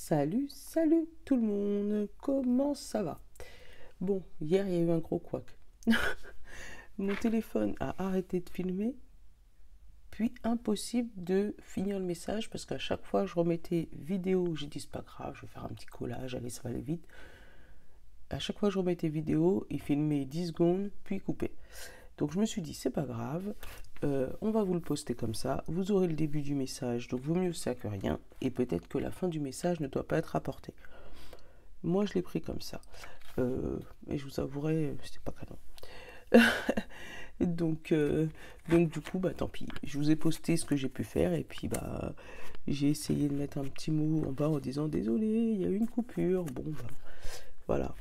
Salut tout le monde, comment ça va? Bon, hier il y a eu un gros couac. Mon téléphone a arrêté de filmer, puis impossible de finir le message parce qu'à chaque fois je remettais vidéo, j'ai dit c'est pas grave, je vais faire un petit collage, allez ça va aller vite. À chaque fois que je remettais vidéo, il filmait 10 secondes, puis coupait. Donc je me suis dit c'est pas grave, on va vous le poster comme ça, vous aurez le début du message, donc vaut mieux ça que rien, et peut-être que la fin du message ne doit pas être rapportée. Moi je l'ai pris comme ça, et je vous avouerai, c'était pas canon. donc, donc du coup, bah tant pis, je vous ai posté ce que j'ai pu faire, et puis bah j'ai essayé de mettre un petit mot en bas en disant désolé, il y a eu une coupure, bon bah voilà.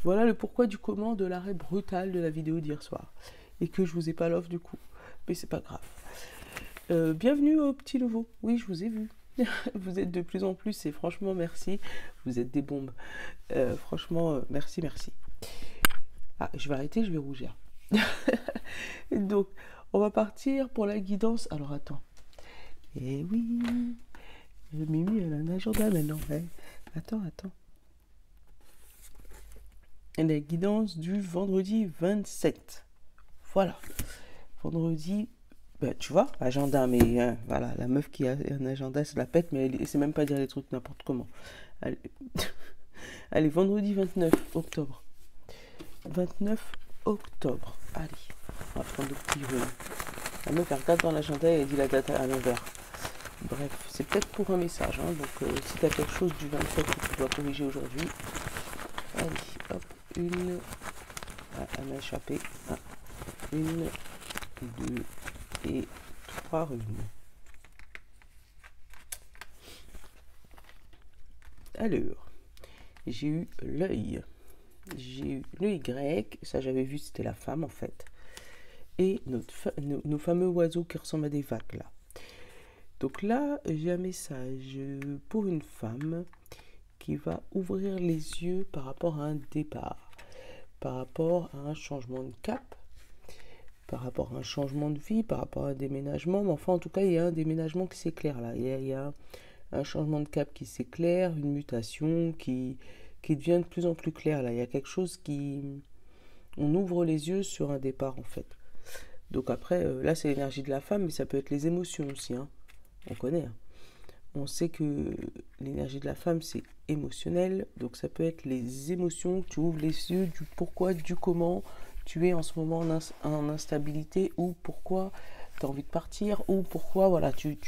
Voilà le pourquoi du comment de l'arrêt brutal de la vidéo d'hier soir. Et que je vous ai pas l'offre du coup. Mais c'est pas grave. Bienvenue au petit nouveau. Oui, je vous ai vu. Vous êtes de plus en plus et franchement merci. Vous êtes des bombes. Franchement, merci. Ah, je vais arrêter, je vais rougir. Donc, on va partir pour la guidance. Alors attends. Eh oui. Mimi, elle a un agenda maintenant. Ouais. Attends. La guidance du vendredi 27. Voilà. Vendredi, bah, tu vois, agenda, mais voilà, la meuf qui a un agenda, c'est la pète, mais elle sait même pas dire les trucs n'importe comment. Allez, allez, vendredi 29 octobre. 29 octobre. Allez, on va prendre le petit jeu. La meuf, elle regarde dans l'agenda et elle dit la date à l'envers. Bref, c'est peut-être pour un message, hein, donc si tu as quelque chose du 27 que tu dois corriger aujourd'hui, allez, hop, une, ah, elle m'a échappé, ah, une, deux et trois runes. Alors, j'ai eu l'œil. J'ai eu le Y, ça j'avais vu, c'était la femme en fait. Et nos fameux oiseaux qui ressemblent à des vagues là. Donc là, j'ai un message pour une femme qui va ouvrir les yeux par rapport à un départ, par rapport à un changement de cap, par rapport à un changement de vie, par rapport à un déménagement. Mais enfin, en tout cas, il y a un déménagement qui s'éclaire là. Il y a un changement de cap qui s'éclaire, une mutation qui devient de plus en plus claire là. Il y a quelque chose qui... On ouvre les yeux sur un départ en fait. Donc après, là c'est l'énergie de la femme, mais ça peut être les émotions aussi. Hein. On connaît. Hein. On sait que l'énergie de la femme c'est émotionnel, donc ça peut être les émotions, tu ouvres les yeux du pourquoi, du comment tu es en ce moment en instabilité, ou pourquoi tu as envie de partir, ou pourquoi voilà, tu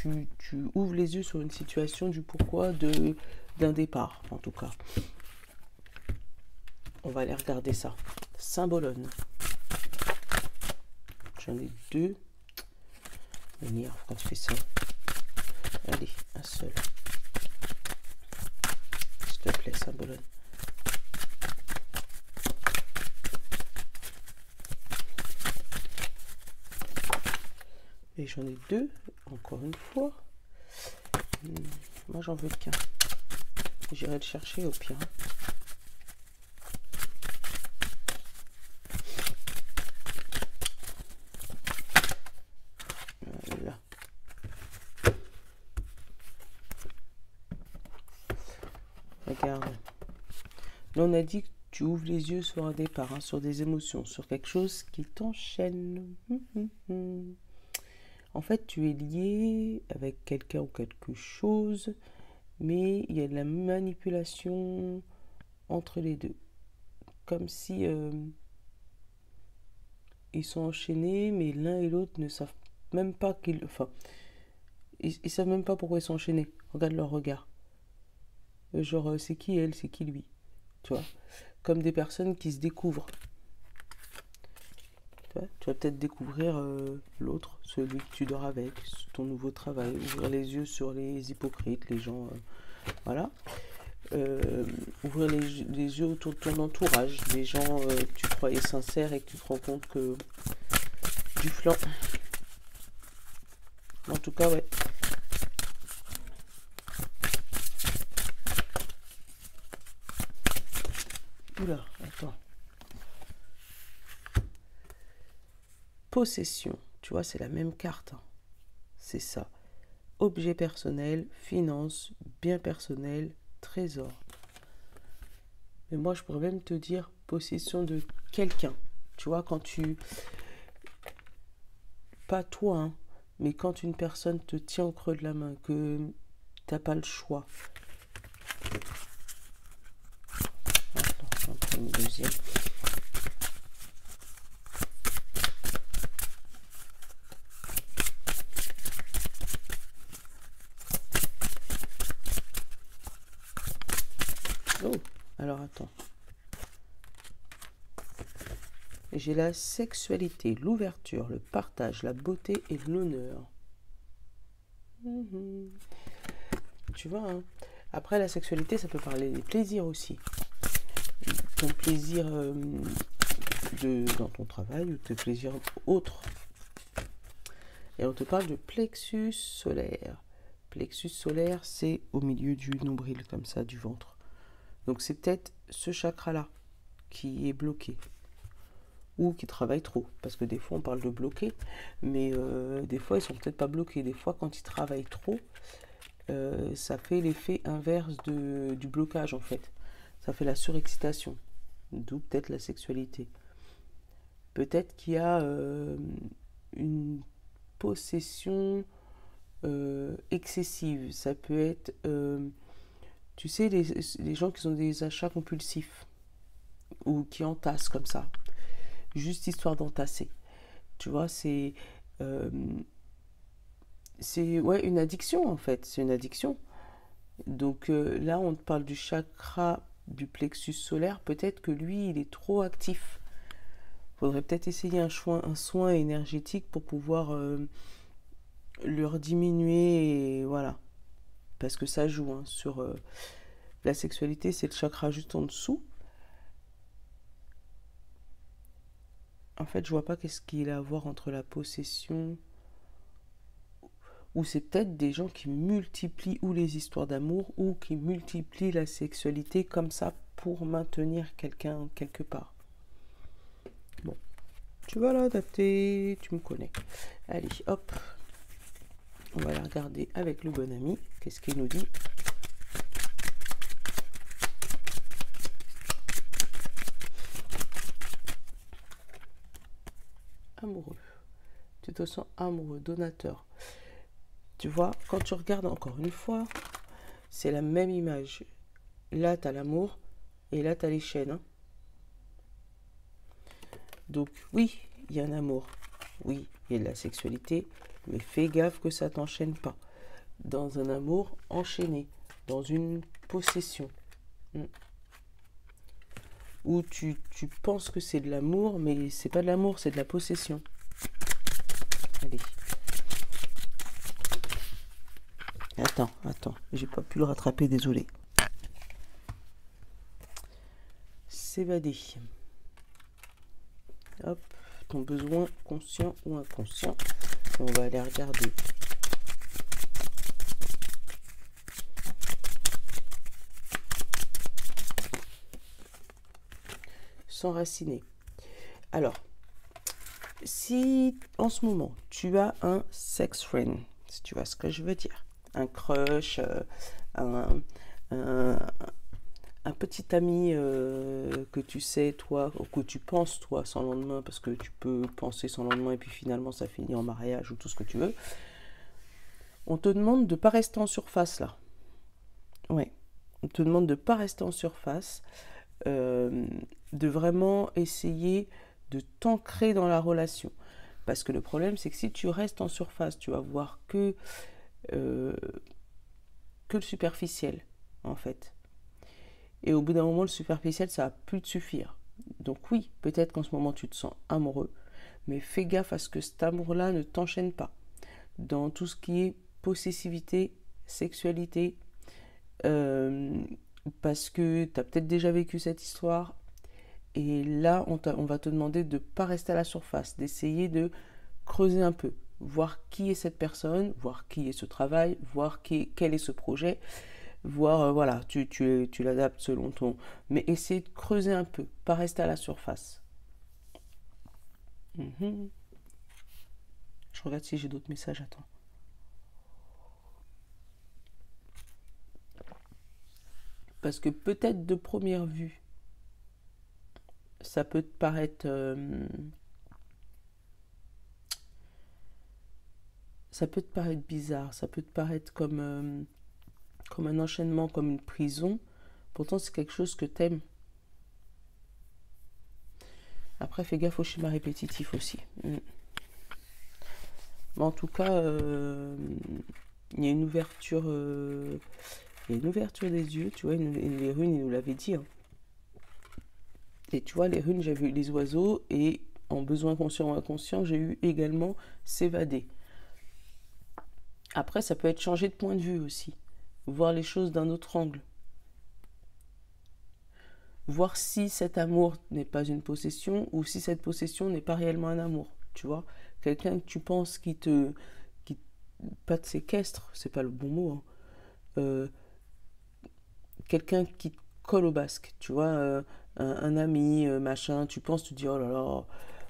ouvres les yeux sur une situation du pourquoi d'un départ en tout cas. On va aller regarder ça. Saint-Bologne. J'en ai deux. Venir, pourquoi tu fais ça? Allez, un seul. S'il te plaît, Saint-Bologne. Et j'en ai deux, encore une fois. Moi, j'en veux qu'un. J'irai le chercher au pire. Voilà. Regarde. Là, on a dit que tu ouvres les yeux sur un départ, hein, sur des émotions, sur quelque chose qui t'enchaîne. En fait, tu es lié avec quelqu'un ou quelque chose, mais il y a de la manipulation entre les deux. Comme si ils sont enchaînés, mais l'un et l'autre ne savent même pas qu'ils... Enfin, ils savent même pas pourquoi ils sont enchaînés. Regarde leur regard. Genre, c'est qui elle, c'est qui lui. Tu vois, comme des personnes qui se découvrent. Tu vas peut-être découvrir l'autre, celui que tu dors avec, ton nouveau travail, ouvrir les yeux sur les hypocrites, les gens, voilà. Ouvrir les yeux autour de ton entourage, des gens que tu croyais sincères et que tu te rends compte que du flanc. En tout cas, ouais. Oula, attends. Possession, tu vois, c'est la même carte. Hein. C'est ça. Objet personnel, finance, bien personnel, trésor. Mais moi, je pourrais même te dire possession de quelqu'un. Tu vois, quand tu... Pas toi, hein, mais quand une personne te tient au creux de la main, que t'as pas le choix. Attends, j'en prends une deuxième. Oh, alors attends. J'ai la sexualité, l'ouverture, le partage, la beauté et l'honneur. Tu vois, hein. Après, la sexualité, ça peut parler des plaisirs aussi. Ton plaisir dans ton travail ou tes plaisirs autres. Et on te parle de plexus solaire. Plexus solaire, c'est au milieu du nombril, comme ça, du ventre. Donc c'est peut-être ce chakra-là qui est bloqué. Ou qui travaille trop. Parce que des fois, on parle de bloquer. Mais des fois, ils sont peut-être pas bloqués. Des fois, quand ils travaillent trop, ça fait l'effet inverse du blocage, en fait. Ça fait la surexcitation. D'où peut-être la sexualité. Peut-être qu'il y a une possession excessive. Ça peut être, tu sais, les gens qui ont des achats compulsifs ou qui entassent comme ça, juste histoire d'entasser. Tu vois, c'est ouais, une addiction en fait. C'est une addiction. Donc là, on te parle du chakra du plexus solaire. Peut-être que lui, il est trop actif. Faudrait peut-être essayer un soin énergétique pour pouvoir leur diminuer et voilà. Parce que ça joue hein, sur la sexualité, c'est le chakra juste en dessous. En fait, je vois pas qu'est-ce qu'il a à voir entre la possession ou c'est peut-être des gens qui multiplient ou les histoires d'amour ou qui multiplient la sexualité comme ça pour maintenir quelqu'un quelque part. Bon, tu vas l'adapter, tu me connais. Allez, hop, on va la regarder avec le bon ami. Qu'est-ce qu'il nous dit ? Amoureux. Tu te sens amoureux, donateur. Tu vois, quand tu regardes encore une fois, c'est la même image. Là, tu as l'amour et là, tu as les chaînes. Hein. Donc, oui, il y a un amour. Oui, il y a de la sexualité. Mais fais gaffe que ça t'enchaîne pas. Dans un amour enchaîné. Dans une possession. Où tu penses que c'est de l'amour, mais c'est pas de l'amour, c'est de la possession. Allez. Attends, j'ai pas pu le rattraper, désolé. S'évader. Hop, ton besoin conscient ou inconscient. On va aller regarder. S'enraciner. Alors, si en ce moment tu as un sex friend, si tu vois ce que je veux dire, un crush, un petit ami que tu sais toi, ou que tu penses toi sans lendemain, parce que tu peux penser sans lendemain et puis finalement ça finit en mariage ou tout ce que tu veux, on te demande de ne pas rester en surface là. Ouais, on te demande de ne pas rester en surface, de vraiment essayer de t'ancrer dans la relation. Parce que le problème, c'est que si tu restes en surface, tu vas voir que le superficiel, en fait. Et au bout d'un moment, le superficiel, ça va plus te suffire. Donc oui, peut-être qu'en ce moment, tu te sens amoureux, mais fais gaffe à ce que cet amour-là ne t'enchaîne pas. Dans tout ce qui est possessivité, sexualité, parce que tu as peut-être déjà vécu cette histoire, et là, on va te demander de ne pas rester à la surface, d'essayer de creuser un peu, voir qui est cette personne, voir qui est ce travail, voir quel est ce projet, voir, voilà, tu l'adaptes selon ton... Mais essayer de creuser un peu, pas rester à la surface. Je regarde si j'ai d'autres messages, attends. Parce que peut-être de première vue, ça peut te paraître... ça peut te paraître bizarre, ça peut te paraître comme un enchaînement, comme une prison. Pourtant, c'est quelque chose que t'aimes. Après, fais gaffe aux schémas répétitifs aussi. Mais en tout cas, il y a une ouverture... il y a une ouverture des yeux, tu vois, les runes, ils nous l'avaient dit. Hein. Et tu vois, les runes, j'avais eu les oiseaux et en besoin conscient ou inconscient, j'ai eu également s'évader. Après, ça peut être changer de point de vue aussi. Voir les choses d'un autre angle. Voir si cet amour n'est pas une possession ou si cette possession n'est pas réellement un amour. Tu vois, quelqu'un que tu penses qui pas de séquestre, c'est pas le bon mot. Hein. Quelqu'un qui te colle au basque, tu vois, un ami, machin, tu penses, tu dis oh là là,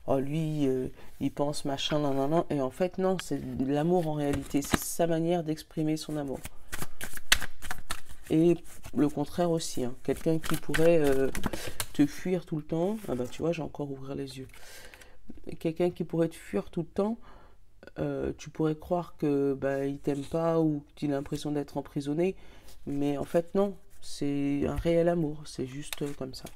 oh lui, il pense machin, nan, nan, nan. Et en fait, non, c'est de l'amour en réalité, c'est sa manière d'exprimer son amour. Et le contraire aussi, hein. Quelqu'un qui pourrait te fuir tout le temps, ah bah tu vois, j'ai encore ouvert les yeux. Quelqu'un qui pourrait te fuir tout le temps, tu pourrais croire que bah, il t'aime pas ou qu'il a l'impression d'être emprisonné, mais en fait non, c'est un réel amour, c'est juste comme ça.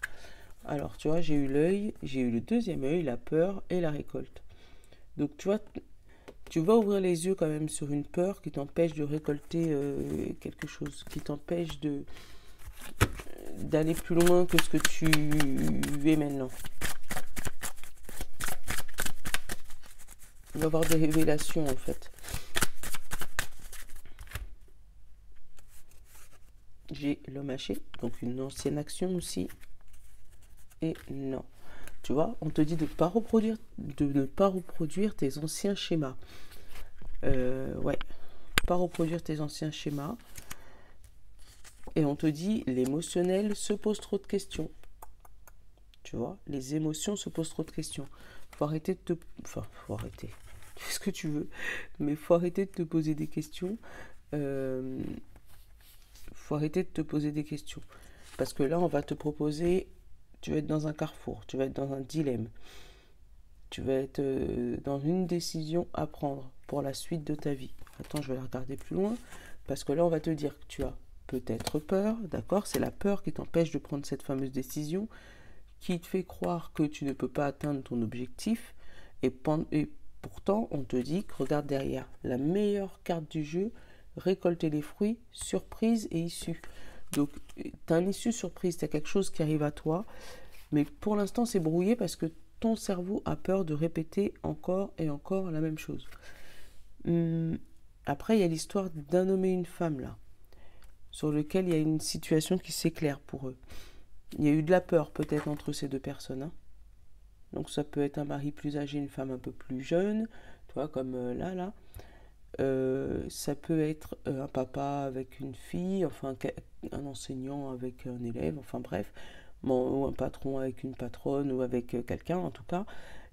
Alors tu vois, j'ai eu l'œil, j'ai eu le deuxième œil, la peur et la récolte. Donc tu vois, tu vas ouvrir les yeux quand même sur une peur qui t'empêche de récolter quelque chose, qui t'empêche d'aller plus loin que ce que tu es maintenant. Il va y avoir des révélations en fait. J'ai l'homme haché, donc une ancienne action aussi. Et non. Tu vois, on te dit de ne pas reproduire tes anciens schémas. Ouais, pas reproduire tes anciens schémas. Et on te dit, l'émotionnel se pose trop de questions. Tu vois, les émotions se posent trop de questions. Faut arrêter de te... Enfin, faut arrêter. Tu fais ce que tu veux. Mais faut arrêter de te poser des questions. Faut arrêter de te poser des questions. Parce que là, on va te proposer... Tu vas être dans un carrefour. Tu vas être dans un dilemme. Tu vas être dans une décision à prendre pour la suite de ta vie. Attends, je vais la regarder plus loin. Parce que là, on va te dire que tu as peut-être peur. D'accord ? C'est la peur qui t'empêche de prendre cette fameuse décision, qui te fait croire que tu ne peux pas atteindre ton objectif. Et pourtant, on te dit que regarde derrière. La meilleure carte du jeu, récolter les fruits, surprise et issue. Donc, tu as une issue surprise, tu as quelque chose qui arrive à toi. Mais pour l'instant, c'est brouillé parce que ton cerveau a peur de répéter encore et encore la même chose. Après, il y a l'histoire d'un homme et une femme, là, sur lequel il y a une situation qui s'éclaire pour eux. Il y a eu de la peur, peut-être, entre ces deux personnes. Hein. Donc, ça peut être un mari plus âgé, une femme un peu plus jeune, tu vois, comme là. Ça peut être un papa avec une fille, enfin, un enseignant avec un élève, enfin, bref. Ou un patron avec une patronne ou avec quelqu'un, en tout cas,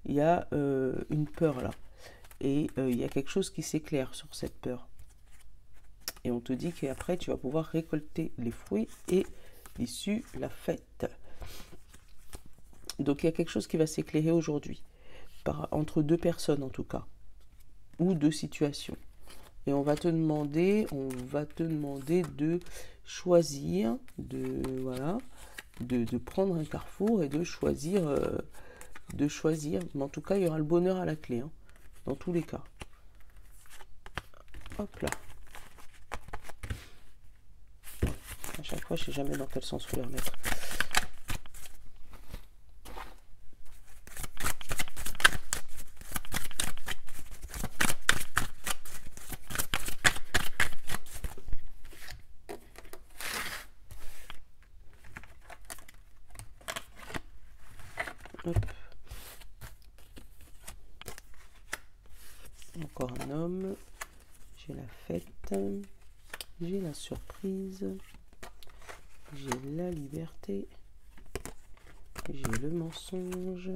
il y a une peur là. Et il y a quelque chose qui s'éclaire sur cette peur. Et on te dit qu'après, tu vas pouvoir récolter les fruits et l'issue, la fête. Donc il y a quelque chose qui va s'éclairer aujourd'hui, entre deux personnes en tout cas, ou deux situations. Et on va te demander de choisir, de prendre un carrefour et de choisir. Mais en tout cas, il y aura le bonheur à la clé, hein, dans tous les cas. Hop là. À chaque fois, je ne sais jamais dans quel sens faut les remettre. Hop. Encore un homme. J'ai la fête. J'ai la surprise. J'ai la liberté. J'ai le mensonge.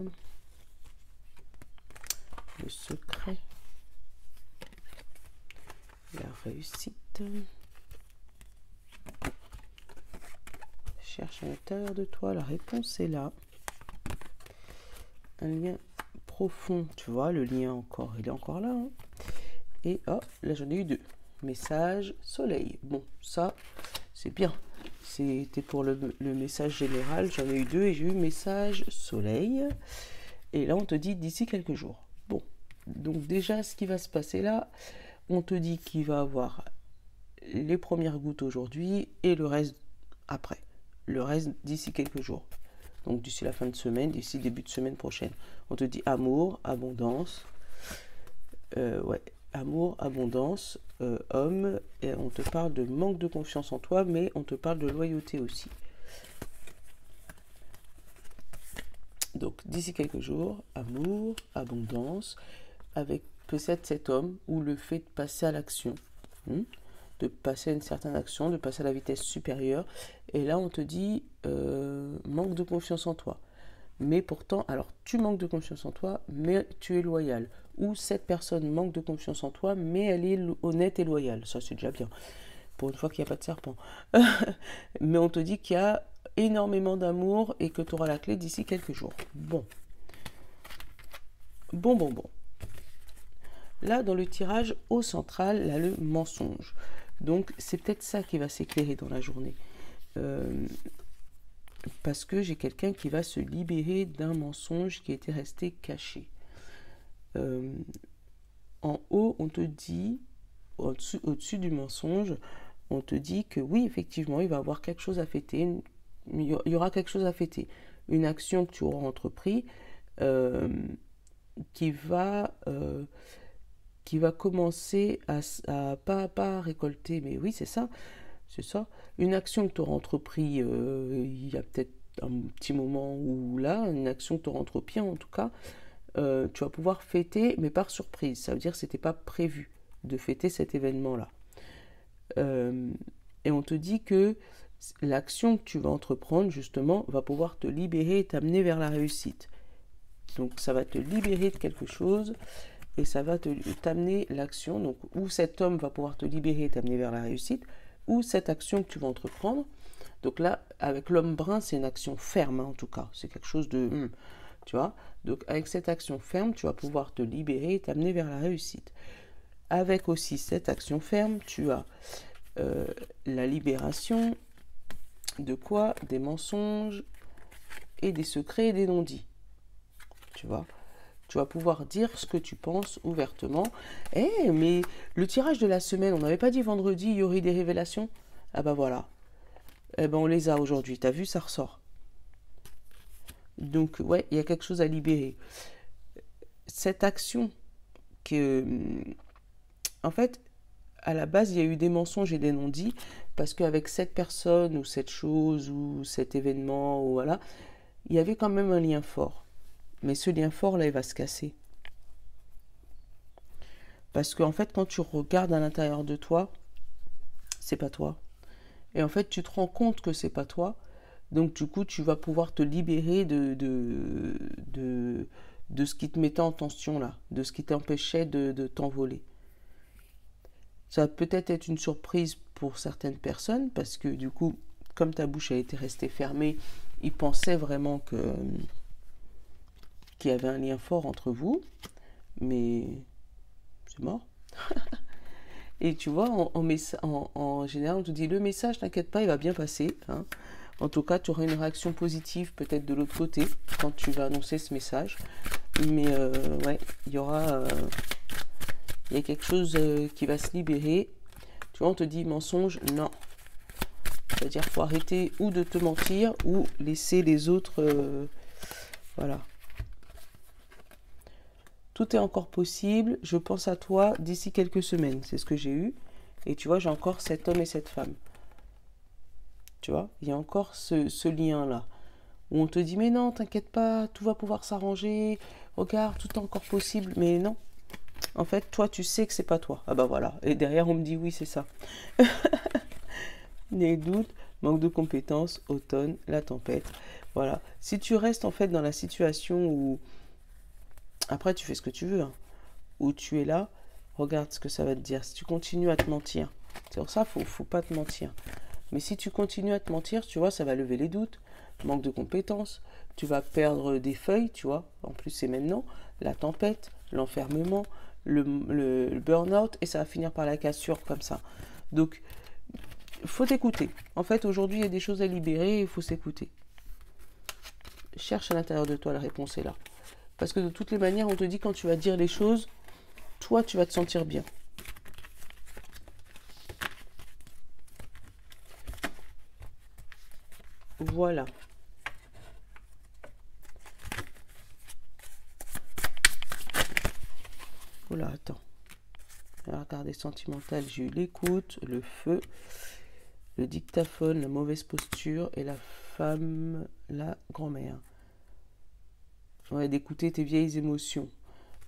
Le secret. La réussite. cherche à l'intérieur de toi, la réponse est là. Un lien profond, tu vois, le lien encore, il est encore là. Hein. Et oh, là j'en ai eu 2. Message soleil. Bon, ça, c'est bien. C'était pour le message général, j'en ai eu 2 et j'ai eu message soleil. Et là, on te dit d'ici quelques jours. Bon, donc déjà, ce qui va se passer là, on te dit qu'il va avoir les premières gouttes aujourd'hui et le reste après. Le reste d'ici quelques jours. Donc d'ici la fin de semaine, d'ici début de semaine prochaine. On te dit amour, abondance. Ouais, amour, abondance, homme. Et on te parle de manque de confiance en toi, mais on te parle de loyauté aussi. Donc d'ici quelques jours, amour, abondance, avec peut-être cet homme ou le fait de passer à l'action. De passer à une certaine action, de passer à la vitesse supérieure. Et là, on te dit manque de confiance en toi. Mais pourtant, alors tu manques de confiance en toi, mais tu es loyal. Ou cette personne manque de confiance en toi, mais elle est honnête et loyale. Ça, c'est déjà bien. Pour une fois qu'il n'y a pas de serpent. Mais on te dit qu'il y a énormément d'amour et que tu auras la clé d'ici quelques jours. Bon. Bon. Là, dans le tirage au central, là, le mensonge. Donc, c'est peut-être ça qui va s'éclairer dans la journée. Parce que j'ai quelqu'un qui va se libérer d'un mensonge qui était resté caché. En haut, on te dit, au-dessus du mensonge, on te dit que oui, effectivement, il va y avoir quelque chose à fêter. Il y aura quelque chose à fêter. Une action que tu auras entreprise qui va commencer à pas récolter, mais oui, c'est ça. Une action que tu auras entreprise, il y a peut-être un petit moment où là, une action que tu auras entreprise en tout cas, tu vas pouvoir fêter, mais par surprise. Ça veut dire que ce n'était pas prévu de fêter cet événement-là. Et on te dit que l'action que tu vas entreprendre, justement, va pouvoir te libérer et t'amener vers la réussite. Donc, ça va te libérer de quelque chose et ça va t'amener l'action. Donc, où cet homme va pouvoir te libérer et t'amener vers la réussite, ou cette action que tu vas entreprendre. Donc là, avec l'homme brun, c'est une action ferme, hein, en tout cas. C'est quelque chose de... tu vois. Donc, avec cette action ferme, tu vas pouvoir te libérer et t'amener vers la réussite. Avec aussi cette action ferme, tu as la libération de quoi? Des mensonges et des secrets et des non-dits. Tu vois. Tu vas pouvoir dire ce que tu penses ouvertement. Mais le tirage de la semaine, on n'avait pas dit vendredi, il y aurait des révélations? Ah bah voilà. On les a aujourd'hui. T'as vu, ça ressort. Donc, ouais, il y a quelque chose à libérer. Cette action en fait, à la base, il y a eu des mensonges et des non-dits, parce qu'avec cette personne, ou cette chose, ou cet événement, ou voilà, il y avait quand même un lien fort. Mais ce lien fort, là, il va se casser. Parce qu'en fait, quand tu regardes à l'intérieur de toi, c'est pas toi. Et en fait, tu te rends compte que c'est pas toi. Donc, du coup, tu vas pouvoir te libérer de ce qui te mettait en tension, là. De ce qui t'empêchait de t'envoler. Ça va peut-être être une surprise pour certaines personnes, parce que, du coup, comme ta bouche a été restée fermée, ils pensaient vraiment qu'il y avait un lien fort entre vous, mais c'est mort. Et tu vois, en général, on te dit, le message, t'inquiète pas, il va bien passer. Hein. En tout cas, tu auras une réaction positive peut-être de l'autre côté quand tu vas annoncer ce message. Mais ouais, il y a quelque chose qui va se libérer. Tu vois, on te dit mensonge, non. C'est-à-dire qu'il faut arrêter ou de te mentir ou laisser les autres... voilà. Tout est encore possible. Je pense à toi d'ici quelques semaines. C'est ce que j'ai eu. Et tu vois, j'ai encore cet homme et cette femme. Tu vois, il y a encore ce lien-là. Où on te dit, mais non, t'inquiète pas, tout va pouvoir s'arranger. Regarde, tout est encore possible. Mais non. En fait, toi, tu sais que c'est pas toi. Ah bah voilà. Et derrière, on me dit, oui, c'est ça. Les doutes, manque de compétences, automne, la tempête. Voilà. Si tu restes en fait dans la situation où... Après, tu fais ce que tu veux. Hein. Où tu es là, regarde ce que ça va te dire. Si tu continues à te mentir. C'est pour ça, faut pas te mentir. Mais si tu continues à te mentir, tu vois, ça va lever les doutes, manque de compétences, tu vas perdre des feuilles, tu vois. En plus, c'est maintenant la tempête, l'enfermement, le burn-out, et ça va finir par la cassure comme ça. Donc, il faut t'écouter. En fait, aujourd'hui, il y a des choses à libérer, il faut s'écouter. Cherche à l'intérieur de toi, la réponse est là. Parce que de toutes les manières, on te dit quand tu vas dire les choses, toi, tu vas te sentir bien. Voilà. Oula, attends. Alors, regardez, sentimental, j'ai eu l'écoute, le feu, le dictaphone, la mauvaise posture et la femme, la grand-mère. Ouais, d'écouter tes vieilles émotions.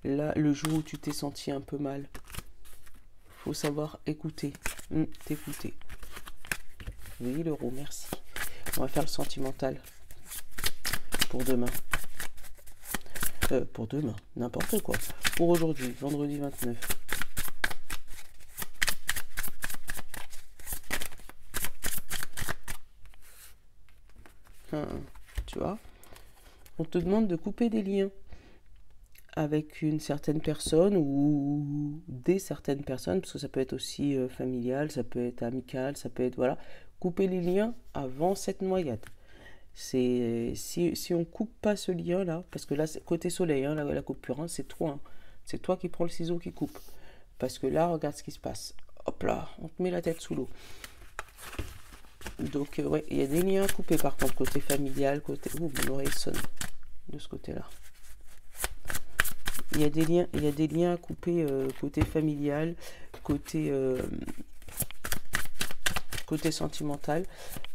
Là, le jour où tu t'es senti un peu mal. Faut savoir écouter. T'écouter. Oui, l'euro, merci. On va faire le sentimental. Pour demain. Pour demain, n'importe quoi. Pour aujourd'hui, vendredi 29. Tu vois, on te demande de couper des liens avec une certaine personne ou des certaines personnes, parce que ça peut être aussi familial, ça peut être amical, ça peut être, voilà. Couper les liens avant cette noyade. C'est si on coupe pas ce lien là, parce que là c'est côté soleil, hein, la coupure, hein, c'est toi, hein. C'est toi qui prends le ciseau qui coupe, parce que là regarde ce qui se passe. Hop là, on te met la tête sous l'eau. Donc ouais, il y a des liens à couper par contre côté familial, côté mon oreille sonne de ce côté-là. Il y a des liens à couper côté familial, côté sentimental.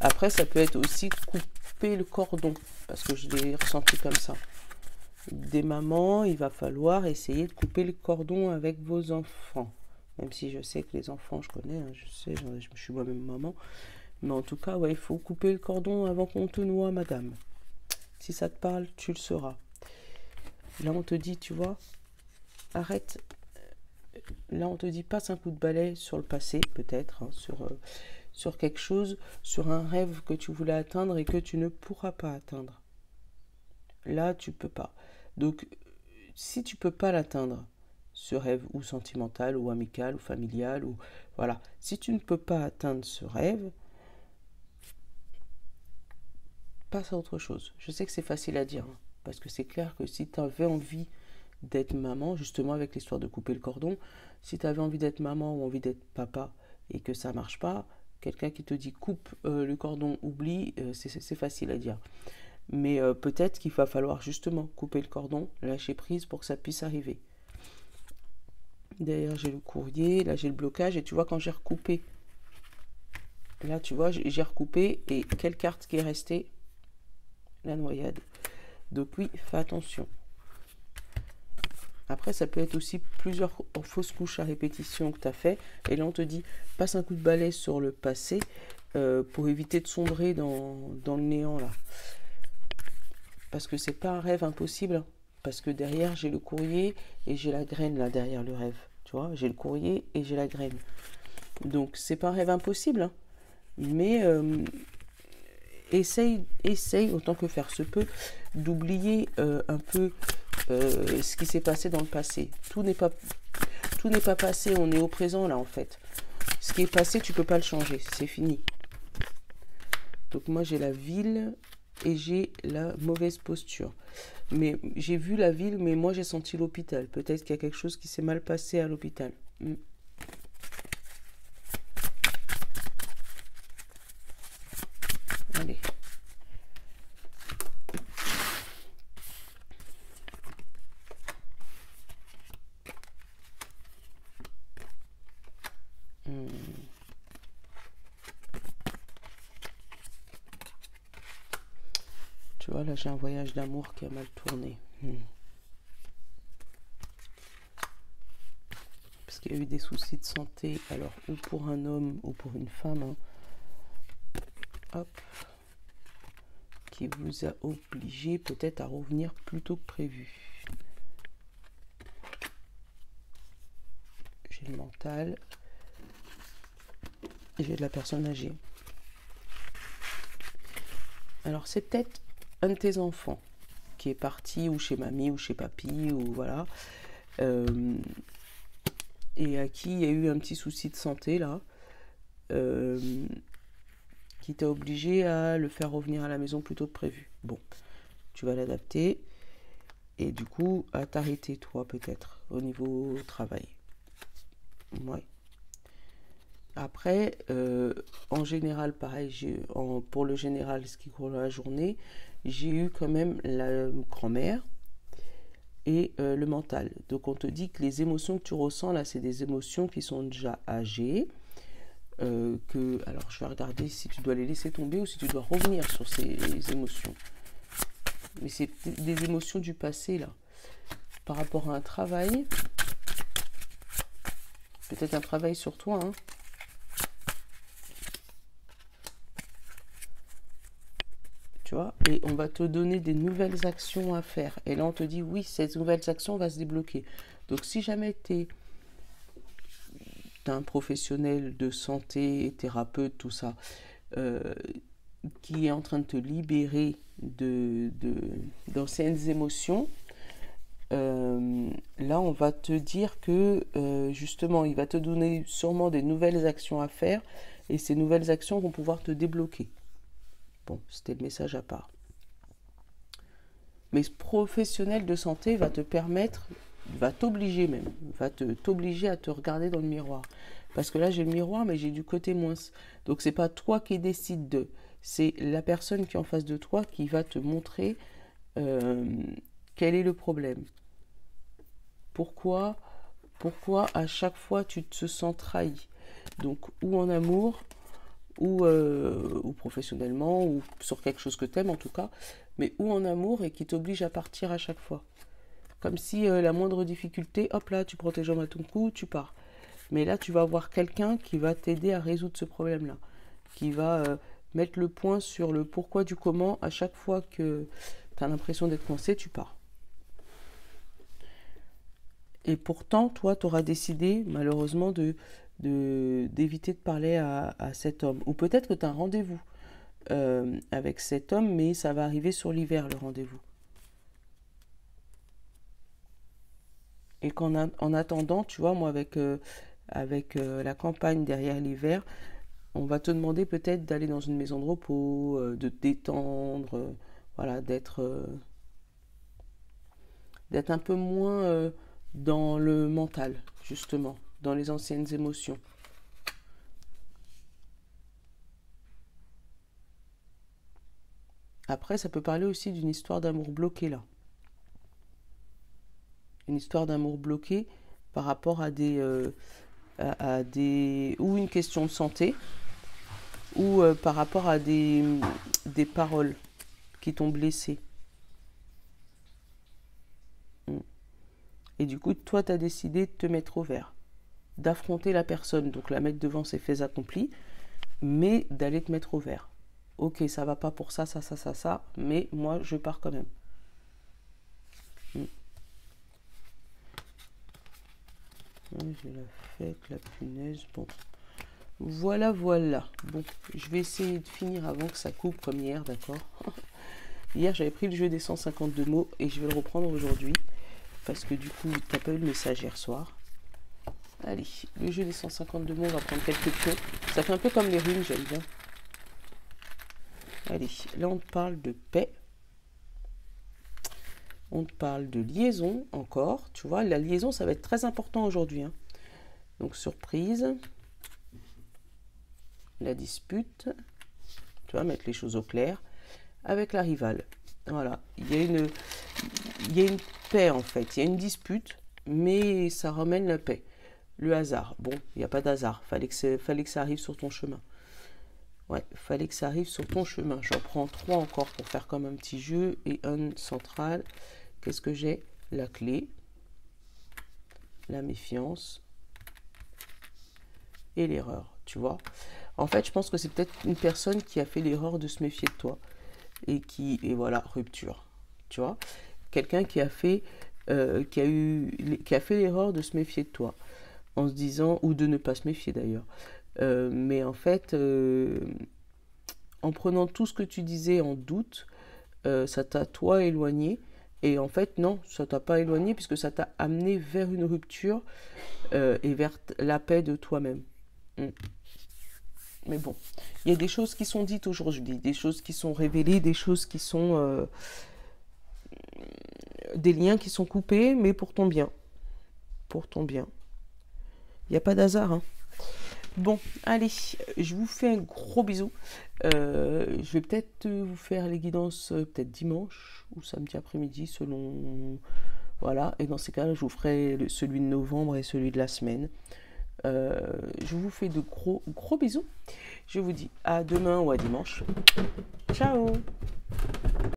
Après ça peut être aussi couper le cordon, parce que je l'ai ressenti comme ça. Des mamans, il va falloir essayer de couper le cordon avec vos enfants. Même si je sais que les enfants, je connais, hein, je sais, je suis moi-même maman. Mais en tout cas, ouais, il faut couper le cordon avant qu'on te noie, madame. Si ça te parle, tu le sauras. Là, on te dit, tu vois, arrête. Là, on te dit, passe un coup de balai sur le passé, peut-être, hein, sur quelque chose, sur un rêve que tu voulais atteindre et que tu ne pourras pas atteindre. Là, tu peux pas. Donc, si tu peux pas l'atteindre, ce rêve ou sentimental ou amical ou familial, ou voilà, si tu ne peux pas atteindre ce rêve, passe à autre chose. Je sais que c'est facile à dire, hein, parce que c'est clair que si tu avais envie d'être maman, justement avec l'histoire de couper le cordon, si tu avais envie d'être maman ou envie d'être papa et que ça marche pas, quelqu'un qui te dit coupe le cordon, oublie, c'est facile à dire. Mais peut-être qu'il va falloir justement couper le cordon, lâcher prise pour que ça puisse arriver. Derrière j'ai le courrier, là j'ai le blocage, et tu vois quand j'ai recoupé, là tu vois j'ai recoupé, et quelle carte qui est restée? La noyade. Donc oui, fais attention. Après ça peut être aussi plusieurs fausses couches à répétition que tu as fait, et là on te dit passe un coup de balai sur le passé pour éviter de sombrer dans le néant là. Parce que c'est pas un rêve impossible, hein. Parce que derrière j'ai le courrier et j'ai la graine là derrière le rêve. Tu vois, j'ai le courrier et j'ai la graine. Donc c'est pas un rêve impossible, hein. Mais essaye autant que faire se peut d'oublier un peu ce qui s'est passé dans le passé. Tout n'est pas passé, on est au présent là en fait. Ce qui est passé, tu peux pas le changer, c'est fini. Donc moi j'ai la ville et j'ai la mauvaise posture. Mais j'ai vu la ville, mais moi j'ai senti l'hôpital. Peut-être qu'il y a quelque chose qui s'est mal passé à l'hôpital. Allez. Tu vois, là j'ai un voyage d'amour qui a mal tourné. Parce qu'il y a eu des soucis de santé, alors ou pour un homme ou pour une femme, hein. Hop. Qui vous a obligé peut-être à revenir plus tôt que prévu. J'ai le mental. J'ai de la personne âgée. Alors, c'est peut-être un de tes enfants qui est parti, ou chez mamie, ou chez papy, ou voilà, et à qui il y a eu un petit souci de santé, là, qui t'a obligé à le faire revenir à la maison plus tôt que prévu. Bon, tu vas l'adapter, et du coup, à t'arrêter, toi, peut-être, au niveau travail. Ouais. Après, en général, pareil, pour le général, ce qui court la journée, j'ai eu quand même la grand-mère et le mental. Donc on te dit que les émotions que tu ressens là, c'est des émotions qui sont déjà âgées. Alors je vais regarder si tu dois les laisser tomber ou si tu dois revenir sur ces émotions. Mais c'est des émotions du passé là. Par rapport à un travail, peut-être un travail sur toi, hein. Tu vois, et on va te donner des nouvelles actions à faire. Et là, on te dit, oui, ces nouvelles actions vont se débloquer. Donc, si jamais tu es un professionnel de santé, thérapeute, tout ça, qui est en train de te libérer d'anciennes émotions, là, on va te dire que, justement, il va te donner sûrement des nouvelles actions à faire. Et ces nouvelles actions vont pouvoir te débloquer. Bon, c'était le message à part. Mais ce professionnel de santé va te permettre, va t'obliger même, t'obliger à te regarder dans le miroir. Parce que là, j'ai le miroir, mais j'ai du côté moins. Donc, c'est pas toi qui décide de. C'est la personne qui est en face de toi qui va te montrer quel est le problème. Pourquoi à chaque fois tu te sens trahi. Donc, ou en amour, ou professionnellement, ou sur quelque chose que t'aimes en tout cas, mais ou en amour et qui t'oblige à partir à chaque fois. Comme si la moindre difficulté, hop là, tu prends tes jambes à ton cou, tu pars. Mais là, tu vas avoir quelqu'un qui va t'aider à résoudre ce problème-là, qui va mettre le point sur le pourquoi du comment. À chaque fois que tu as l'impression d'être coincé, tu pars. Et pourtant, toi, tu auras décidé, malheureusement, d'éviter de parler à cet homme. Ou peut-être que tu as un rendez-vous avec cet homme, mais ça va arriver sur l'hiver, le rendez-vous. Et en attendant, tu vois, moi, avec la campagne derrière l'hiver, on va te demander peut-être d'aller dans une maison de repos, de te détendre, voilà, d'être un peu moins dans le mental, justement, dans les anciennes émotions. Après, ça peut parler aussi d'une histoire d'amour bloqué, là. Une histoire d'amour bloqué par rapport à ou une question de santé, ou par rapport à des paroles qui t'ont blessé. Et du coup, toi, tu as décidé de te mettre au vert, d'affronter la personne, donc la mettre devant ses faits accomplis, mais d'aller te mettre au vert. Ok, ça va pas pour ça, mais moi, je pars quand même. J'ai la fête, la punaise, bon. Voilà. Bon, je vais essayer de finir avant que ça coupe comme hier, d'accord. Hier, j'avais pris le jeu des 152 mots et je vais le reprendre aujourd'hui. Parce que du coup, t'as pas eu le message hier soir. Allez, le jeu des 152 mots, on va prendre quelques pions. Ça fait un peu comme les runes, j'aime bien. Allez, là on te parle de paix. On te parle de liaison encore. Tu vois, la liaison, ça va être très important aujourd'hui. Hein. Donc, surprise. La dispute. Tu vas mettre les choses au clair. Avec la rivale. Voilà. Il y a une paix en fait. Il y a une dispute, mais ça ramène la paix. Le hasard. Bon, il n'y a pas d'hasard. Fallait que ça arrive sur ton chemin. Ouais, fallait que ça arrive sur ton chemin. J'en prends 3 encore pour faire comme un petit jeu. Et un central. Qu'est-ce que j'ai? La clé. La méfiance. Et l'erreur. Tu vois? En fait, je pense que c'est peut-être une personne qui a fait l'erreur de se méfier de toi. Et voilà, rupture. Tu vois? Quelqu'un qui a fait l'erreur de se méfier de toi. En se disant, ou de ne pas se méfier d'ailleurs. Mais en fait, en prenant tout ce que tu disais en doute, ça t'a toi éloigné. Et en fait, non, ça t'a pas éloigné puisque ça t'a amené vers une rupture et vers la paix de toi-même. Mm. Mais bon, il y a des choses qui sont dites aujourd'hui, des choses qui sont révélées, des choses qui sont des liens qui sont coupés, mais pour ton bien. Pour ton bien. Il n'y a pas d'hasard, hein. Bon, allez, je vous fais un gros bisou. Je vais peut-être vous faire les guidances peut-être dimanche ou samedi après-midi selon... Voilà, et dans ces cas-là, je vous ferai celui de novembre et celui de la semaine. Je vous fais de gros bisous. Je vous dis à demain ou à dimanche. Ciao!